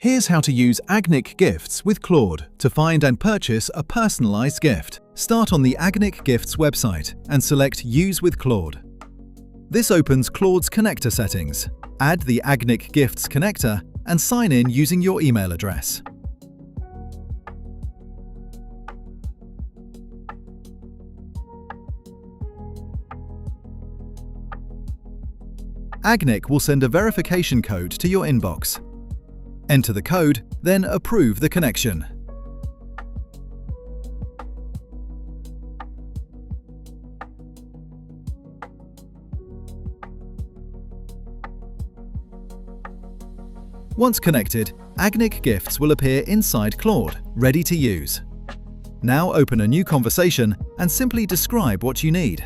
Here's how to use Agnic Gifts with Claude to find and purchase a personalized gift. Start on the Agnic Gifts website and select Use with Claude. This opens Claude's connector settings. Add the Agnic Gifts connector and sign in using your email address. Agnic will send a verification code to your inbox. Enter the code, then approve the connection. Once connected, Agnic Gifts will appear inside Claude, ready to use. Now open a new conversation and simply describe what you need.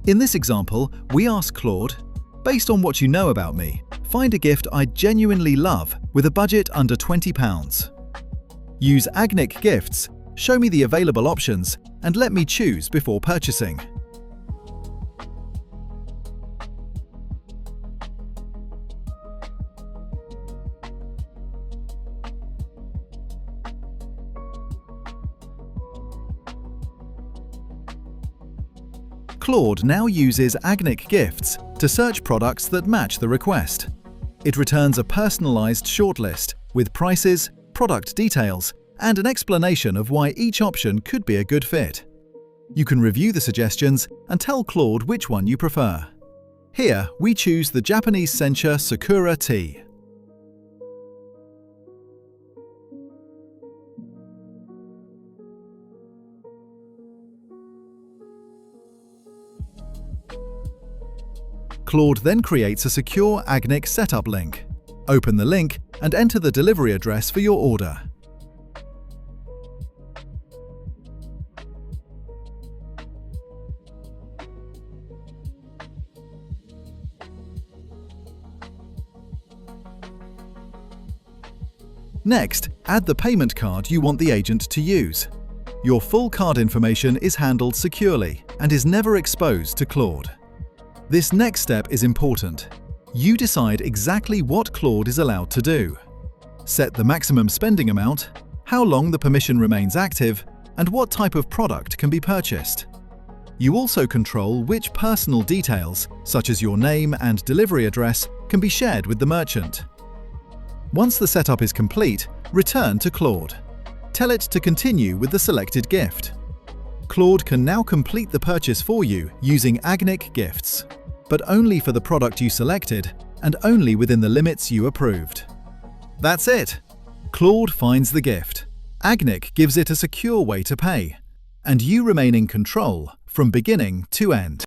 In this example, we ask Claude, "Based on what you know about me, find a gift I genuinely love with a budget under £20. Use Agnic Gifts, show me the available options, and let me choose before purchasing." Claude now uses Agnic Gifts to search products that match the request. It returns a personalized shortlist with prices, product details, and an explanation of why each option could be a good fit. You can review the suggestions and tell Claude which one you prefer. Here, we choose the Japanese sencha Sakura tea. Claude then creates a secure Agnic setup link. Open the link and enter the delivery address for your order. Next, add the payment card you want the agent to use. Your full card information is handled securely and is never exposed to Claude. This next step is important. You decide exactly what Claude is allowed to do. Set the maximum spending amount, how long the permission remains active, and what type of product can be purchased. You also control which personal details, such as your name and delivery address, can be shared with the merchant. Once the setup is complete, return to Claude. Tell it to continue with the selected gift. Claude can now complete the purchase for you using Agnic Gifts, but only for the product you selected and only within the limits you approved. That's it! Claude finds the gift. Agnic gives it a secure way to pay, and you remain in control from beginning to end.